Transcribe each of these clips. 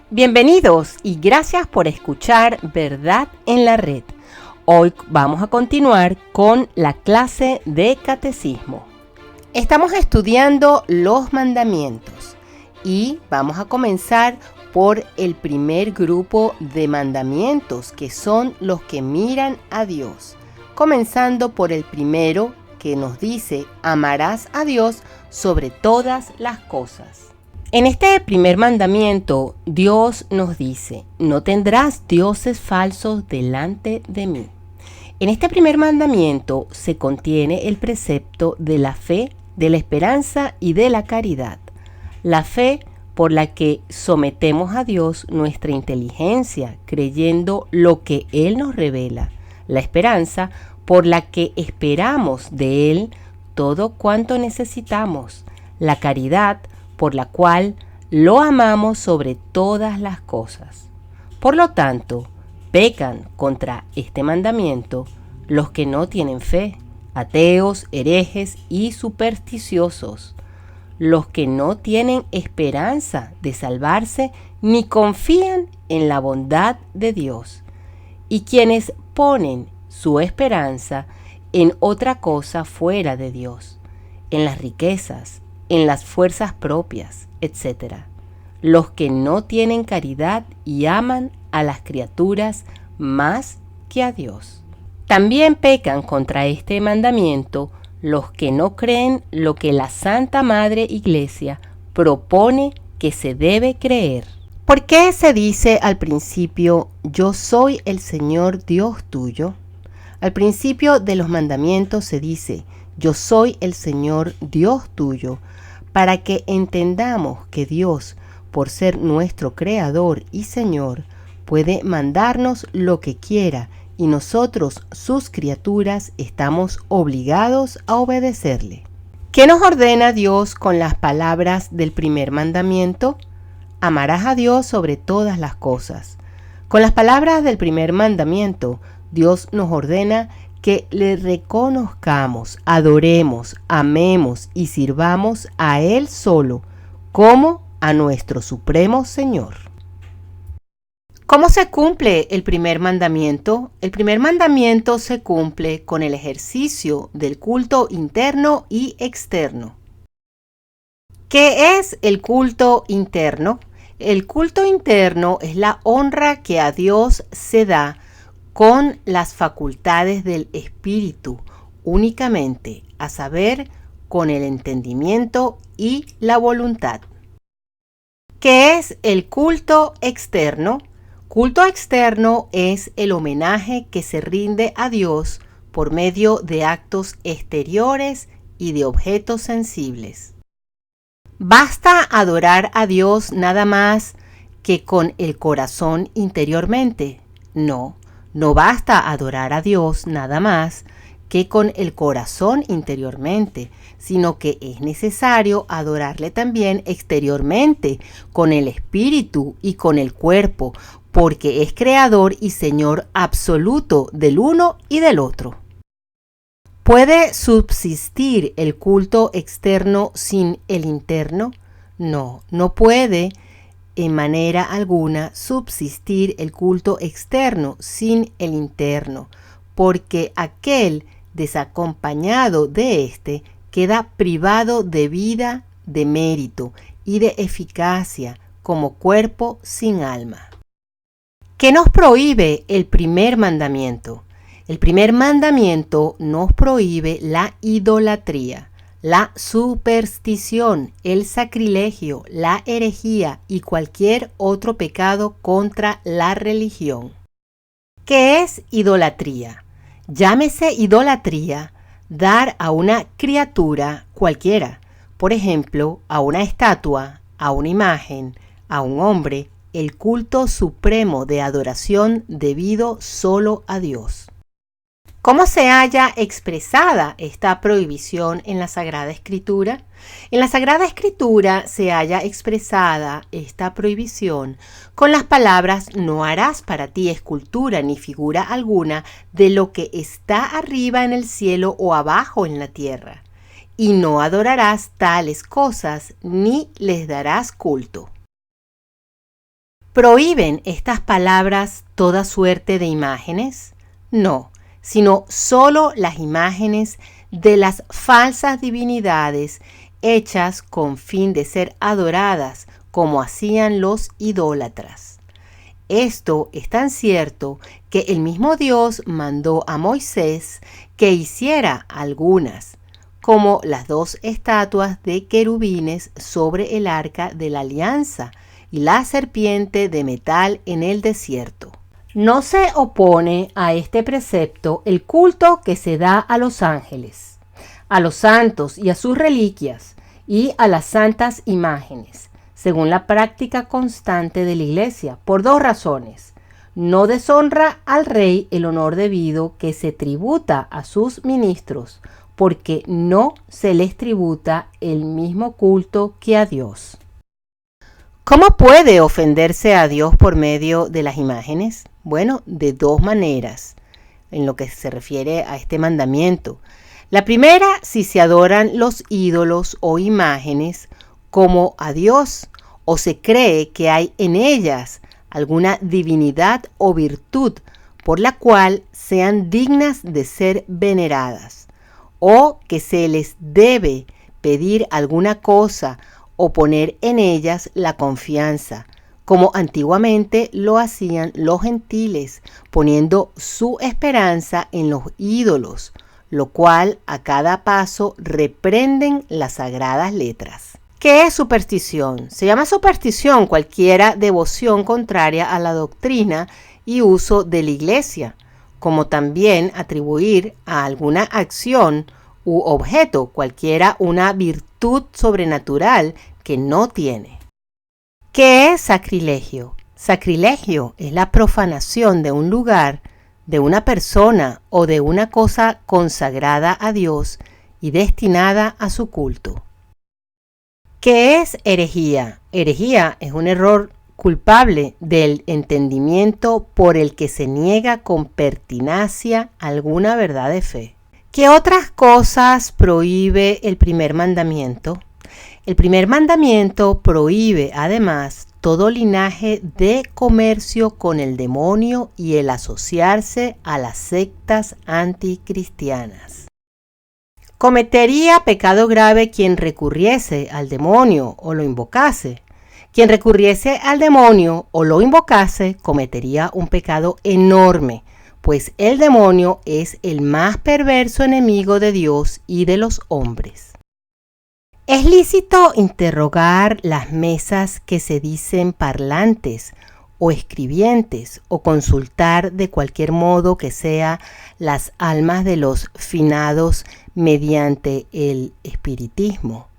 Bienvenidos y gracias por escuchar Verdad en la Red. Hoy vamos a continuar con la clase de catecismo. Estamos estudiando los mandamientos y vamos a comenzar por el primer grupo de mandamientos, que son los que miran a Dios. Comenzando por el primero, que nos dice: amarás a Dios sobre todas las cosas. En este primer mandamiento, Dios nos dice: no tendrás dioses falsos delante de mí. En este primer mandamiento se contiene el precepto de la fe, de la esperanza y de la caridad. La fe, por la que sometemos a Dios nuestra inteligencia, creyendo lo que Él nos revela. La esperanza, por la que esperamos de Él todo cuanto necesitamos. La caridad, por la cual lo amamos sobre todas las cosas. Por lo tanto, pecan contra este mandamiento los que no tienen fe, ateos, herejes y supersticiosos, los que no tienen esperanza de salvarse ni confían en la bondad de Dios, y quienes ponen su esperanza en otra cosa fuera de Dios, en las riquezas, en las fuerzas propias, etc. Los que no tienen caridad y aman a las criaturas más que a Dios. También pecan contra este mandamiento los que no creen lo que la Santa Madre Iglesia propone que se debe creer. ¿Por qué se dice al principio: yo soy el Señor Dios tuyo? Al principio de los mandamientos se dice: yo soy el Señor Dios tuyo, para que entendamos que Dios, por ser nuestro Creador y Señor, puede mandarnos lo que quiera y nosotros, sus criaturas, estamos obligados a obedecerle. ¿Qué nos ordena Dios con las palabras del primer mandamiento? Amarás a Dios sobre todas las cosas. Con las palabras del primer mandamiento, Dios nos ordena que le reconozcamos, adoremos, amemos y sirvamos a Él solo, como a nuestro Supremo Señor. ¿Cómo se cumple el primer mandamiento? El primer mandamiento se cumple con el ejercicio del culto interno y externo. ¿Qué es el culto interno? El culto interno es la honra que a Dios se da con las facultades del espíritu únicamente, a saber, con el entendimiento y la voluntad. ¿Qué es el culto externo? Culto externo es el homenaje que se rinde a Dios por medio de actos exteriores y de objetos sensibles. ¿Basta adorar a Dios nada más que con el corazón interiormente? No. No basta adorar a Dios nada más que con el corazón interiormente, sino que es necesario adorarle también exteriormente, con el espíritu y con el cuerpo, porque es creador y Señor absoluto del uno y del otro. ¿Puede subsistir el culto externo sin el interno? No, no puede en manera alguna subsistir el culto externo sin el interno, porque aquel desacompañado de éste queda privado de vida, de mérito y de eficacia, como cuerpo sin alma. ¿Qué nos prohíbe el primer mandamiento? El primer mandamiento nos prohíbe la idolatría, la superstición, el sacrilegio, la herejía y cualquier otro pecado contra la religión. ¿Qué es idolatría? Llámese idolatría dar a una criatura cualquiera, por ejemplo, a una estatua, a una imagen, a un hombre, el culto supremo de adoración debido solo a Dios. ¿Cómo se halla expresada esta prohibición en la Sagrada Escritura? En la Sagrada Escritura se halla expresada esta prohibición con las palabras: no harás para ti escultura ni figura alguna de lo que está arriba en el cielo o abajo en la tierra, y no adorarás tales cosas ni les darás culto. ¿Prohíben estas palabras toda suerte de imágenes? No, sino solo las imágenes de las falsas divinidades hechas con fin de ser adoradas como hacían los idólatras. Esto es tan cierto que el mismo Dios mandó a Moisés que hiciera algunas, como las 2 estatuas de querubines sobre el arca de la alianza y la serpiente de metal en el desierto. No se opone a este precepto el culto que se da a los ángeles, a los santos y a sus reliquias, y a las santas imágenes, según la práctica constante de la Iglesia, por 2 razones. No deshonra al rey el honor debido que se tributa a sus ministros, porque no se les tributa el mismo culto que a Dios. ¿Cómo puede ofenderse a Dios por medio de las imágenes? Bueno, de 2 maneras, en lo que se refiere a este mandamiento. La primera, si se adoran los ídolos o imágenes como a Dios, o se cree que hay en ellas alguna divinidad o virtud por la cual sean dignas de ser veneradas, o que se les debe pedir alguna cosa o poner en ellas la confianza, como antiguamente lo hacían los gentiles, poniendo su esperanza en los ídolos, lo cual a cada paso reprenden las sagradas letras. ¿Qué es superstición? Se llama superstición cualquiera devoción contraria a la doctrina y uso de la Iglesia, como también atribuir a alguna acción u objeto cualquiera una virtud sobrenatural que no tiene. ¿Qué es sacrilegio? Sacrilegio es la profanación de un lugar, de una persona o de una cosa consagrada a Dios y destinada a su culto. ¿Qué es herejía? Herejía es un error culpable del entendimiento por el que se niega con pertinacia alguna verdad de fe. ¿Qué otras cosas prohíbe el primer mandamiento? El primer mandamiento prohíbe además todo linaje de comercio con el demonio y el asociarse a las sectas anticristianas. ¿Cometería pecado grave quien recurriese al demonio o lo invocase? Quien recurriese al demonio o lo invocase cometería un pecado enorme, pues el demonio es el más perverso enemigo de Dios y de los hombres. ¿Es lícito interrogar las mesas que se dicen parlantes o escribientes o consultar de cualquier modo que sea las almas de los finados mediante el espiritismo?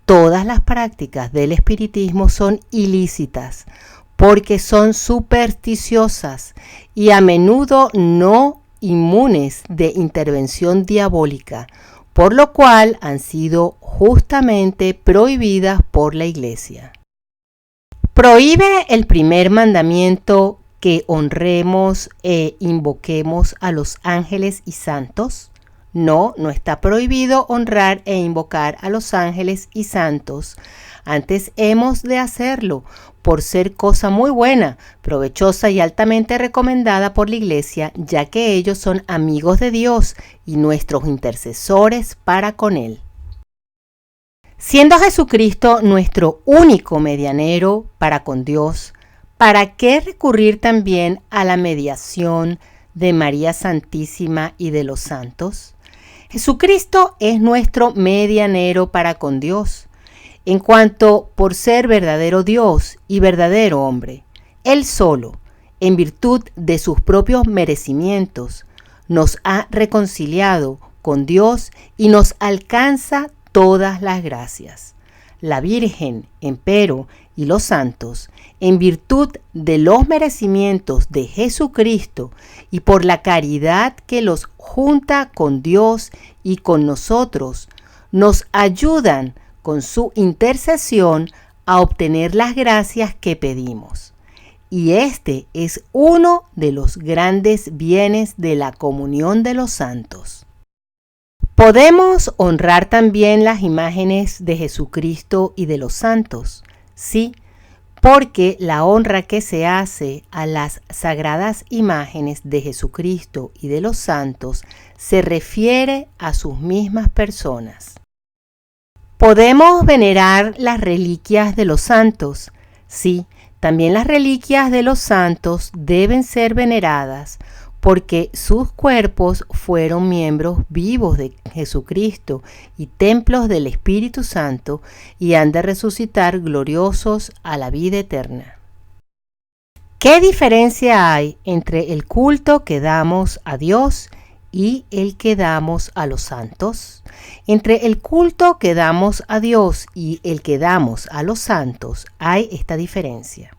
Todas las prácticas del espiritismo son ilícitas porque son supersticiosas y a menudo no inmunes de intervención diabólica, por lo cual han sido justamente prohibidas por la Iglesia. ¿Prohíbe el primer mandamiento que honremos e invoquemos a los ángeles y santos? No, no está prohibido honrar e invocar a los ángeles y santos. Antes hemos de hacerlo por ser cosa muy buena, provechosa y altamente recomendada por la Iglesia, ya que ellos son amigos de Dios y nuestros intercesores para con Él. Siendo Jesucristo nuestro único medianero para con Dios, ¿para qué recurrir también a la mediación de María Santísima y de los santos? Jesucristo es nuestro medianero para con Dios, en cuanto por ser verdadero Dios y verdadero hombre. Él solo, en virtud de sus propios merecimientos, nos ha reconciliado con Dios y nos alcanza todas las gracias. La Virgen, empero, y los santos, en virtud de los merecimientos de Jesucristo y por la caridad que los junta con Dios y con nosotros, nos ayudan con su intercesión a obtener las gracias que pedimos. Y este es uno de los grandes bienes de la comunión de los santos. ¿Podemos honrar también las imágenes de Jesucristo y de los santos? Sí, porque la honra que se hace a las sagradas imágenes de Jesucristo y de los santos se refiere a sus mismas personas. ¿Podemos venerar las reliquias de los santos? Sí, también las reliquias de los santos deben ser veneradas, porque sus cuerpos fueron miembros vivos de Jesucristo y templos del Espíritu Santo y han de resucitar gloriosos a la vida eterna. ¿Qué diferencia hay entre el culto que damos a Dios y el que damos a los santos? Entre el culto que damos a Dios y el que damos a los santos hay esta diferencia: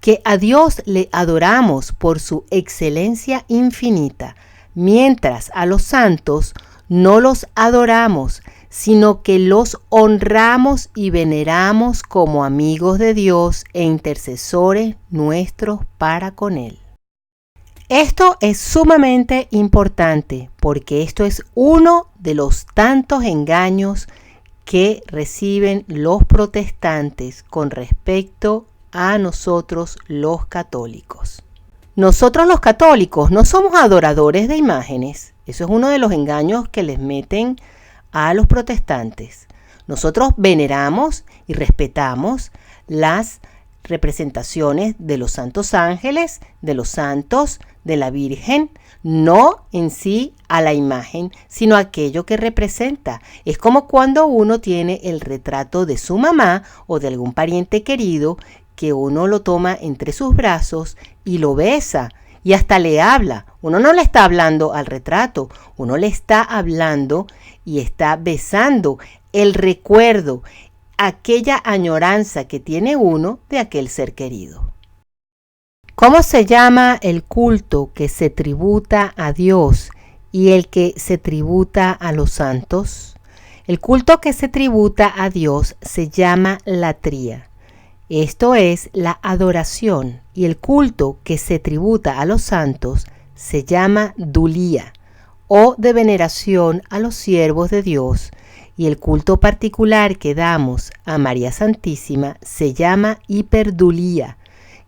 que a Dios le adoramos por su excelencia infinita, mientras a los santos no los adoramos, sino que los honramos y veneramos como amigos de Dios e intercesores nuestros para con Él. Esto es sumamente importante porque esto es uno de los tantos engaños que reciben los protestantes con respecto a nosotros los católicos. Nosotros los católicos no somos adoradores de imágenes. Eso es uno de los engaños que les meten a los protestantes. Nosotros veneramos y respetamos las representaciones de los santos ángeles, de los santos, de la Virgen, no en sí a la imagen, sino aquello que representa. Es como cuando uno tiene el retrato de su mamá o de algún pariente querido, que uno lo toma entre sus brazos y lo besa y hasta le habla. Uno no le está hablando al retrato, uno le está hablando y está besando el recuerdo, aquella añoranza que tiene uno de aquel ser querido. ¿Cómo se llama el culto que se tributa a Dios y el que se tributa a los santos? El culto que se tributa a Dios se llama latría. Esto es la adoración, y el culto que se tributa a los santos se llama dulía, o de veneración a los siervos de Dios, y el culto particular que damos a María Santísima se llama hiperdulía,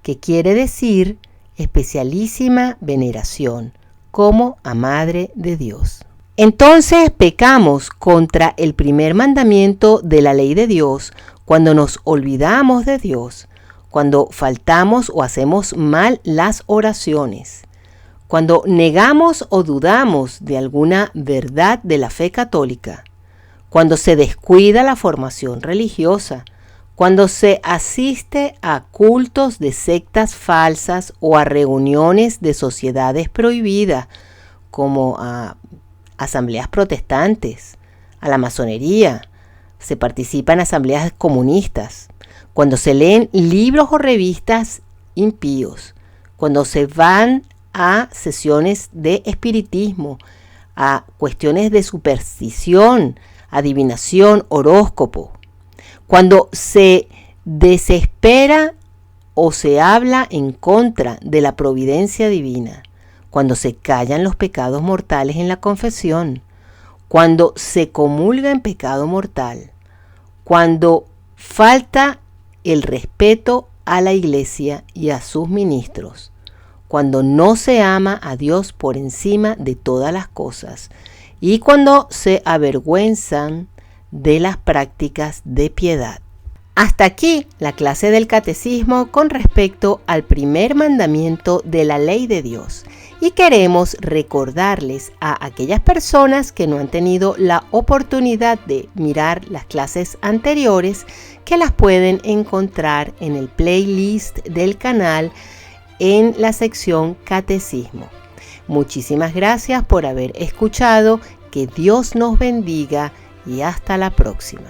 que quiere decir especialísima veneración, como a Madre de Dios. Entonces pecamos contra el primer mandamiento de la ley de Dios cuando nos olvidamos de Dios, cuando faltamos o hacemos mal las oraciones, cuando negamos o dudamos de alguna verdad de la fe católica, cuando se descuida la formación religiosa, cuando se asiste a cultos de sectas falsas o a reuniones de sociedades prohibidas, como a asambleas protestantes, a la masonería, se participa en asambleas comunistas, cuando se leen libros o revistas impíos, cuando se van a sesiones de espiritismo, a cuestiones de superstición, adivinación, horóscopo, cuando se desespera o se habla en contra de la providencia divina, cuando se callan los pecados mortales en la confesión, cuando se comulga en pecado mortal, cuando falta el respeto a la iglesia y a sus ministros, cuando no se ama a Dios por encima de todas las cosas y cuando se avergüenzan de las prácticas de piedad. Hasta aquí la clase del catecismo con respecto al primer mandamiento de la ley de Dios. Y queremos recordarles a aquellas personas que no han tenido la oportunidad de mirar las clases anteriores que las pueden encontrar en el playlist del canal en la sección Catecismo. Muchísimas gracias por haber escuchado, que Dios nos bendiga y hasta la próxima.